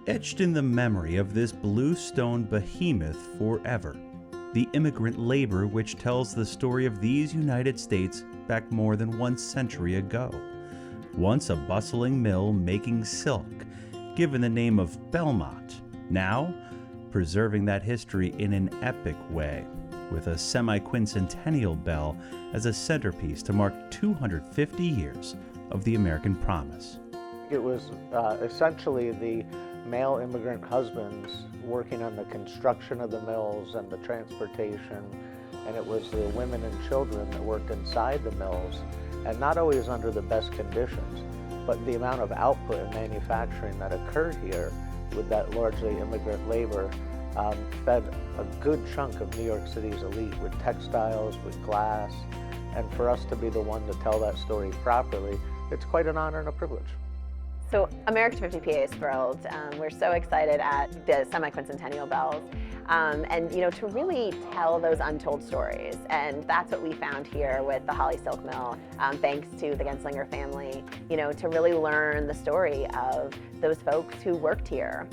etched in the memory of this bluestone behemoth forever. The immigrant labor which tells the story of these United States back more than 1 century ago. Once a bustling mill making silk, given the name of Belmont, now preserving that history in an epic way, with a semi-quincentennial bell as a centerpiece to mark 250 years of the American promise. It was essentially the male immigrant husbands working on the construction of the mills and the transportation, and it was the women and children that worked inside the mills, and not always under the best conditions, but the amount of output and manufacturing that occurred here with that largely immigrant labor fed a good chunk of New York City's elite with textiles, with glass, and for us to be the one to tell that story properly, it's quite an honor and a privilege. So America 250 PA is thrilled. We're so excited at the Semiquincentennial bells. And to really tell those untold stories. And that's what we found here with the Hawley Silk Mill, thanks to the Genslinger family, to really learn the story of those folks who worked here,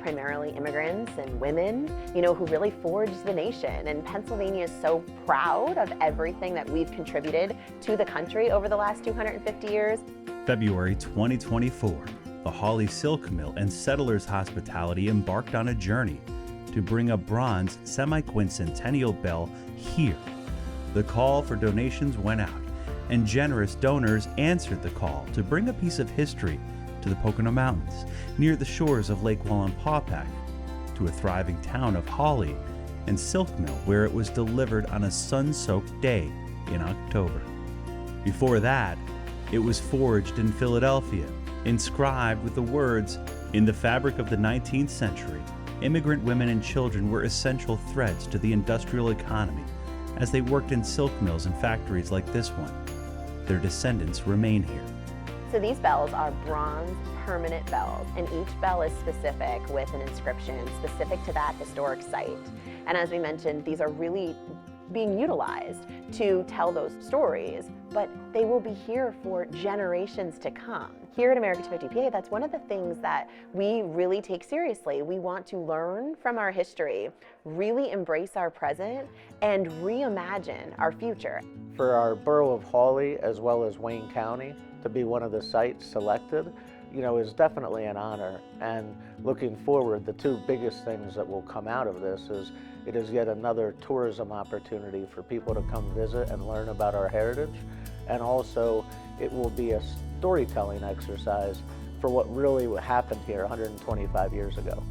primarily immigrants and women, who really forged the nation. And Pennsylvania is so proud of everything that we've contributed to the country over the last 250 years. February 2024, the Hawley Silk Mill and Settlers Hospitality embarked on a journey to bring a bronze semi-quincentennial bell here. The call for donations went out, and generous donors answered the call to bring a piece of history to the Pocono Mountains, near the shores of Lake Wallenpaupack, to a thriving town of Hawley and Silk Mill, where it was delivered on a sun-soaked day in October. Before that, it was forged in Philadelphia, inscribed with the words, "In the fabric of the 19th century, immigrant women and children were essential threads to the industrial economy as they worked in silk mills and factories like this one. Their descendants remain here." So these bells are bronze permanent bells, and each bell is specific with an inscription specific to that historic site. And as we mentioned, these are really being utilized to tell those stories, but they will be here for generations to come. Here at America 250 PA, that's one of the things that we really take seriously. We want to learn from our history, really embrace our present, and reimagine our future. For our borough of Hawley, as well as Wayne County, to be one of the sites selected, is definitely an honor. And looking forward, the two biggest things that will come out of this is it is yet another tourism opportunity for people to come visit and learn about our heritage. And also, it will be a storytelling exercise for what really happened here 125 years ago.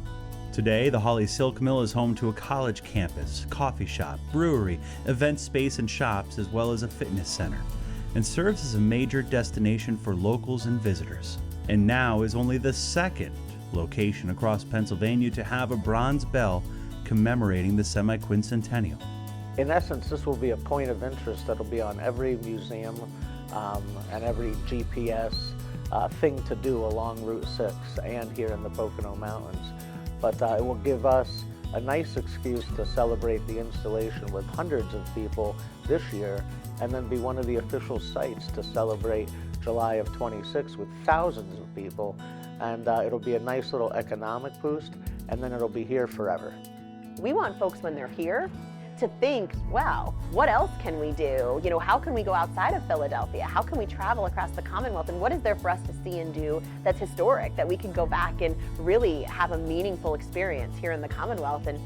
Today, the Hawley Silk Mill is home to a college campus, coffee shop, brewery, event space and shops, as well as a fitness center, and serves as a major destination for locals and visitors. And now is only the second location across Pennsylvania to have a bronze bell commemorating the semi-quincentennial. In essence, this will be a point of interest that'll be on every museum and every GPS thing to do along Route 6 and here in the Pocono Mountains. But it will give us a nice excuse to celebrate the installation with hundreds of people this year, and then be one of the official sites to celebrate July of 26 with thousands of people. And it'll be a nice little economic boost, and then it'll be here forever. We want folks when they're here to think, wow, what else can we do? How can we go outside of Philadelphia? How can we travel across the Commonwealth? And what is there for us to see and do that's historic, that we can go back and really have a meaningful experience here in the Commonwealth? And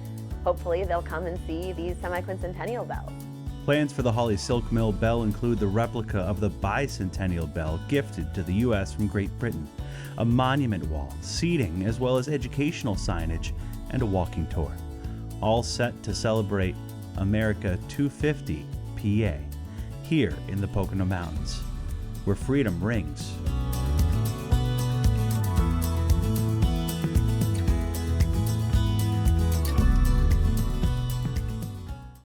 hopefully they'll come and see these semi-quincentennial bells. Plans for the Hawley Silk Mill bell include the replica of the bicentennial bell gifted to the U.S. from Great Britain, a monument wall, seating, as well as educational signage, and a walking tour. All set to celebrate America 250 PA, here in the Pocono Mountains, where freedom rings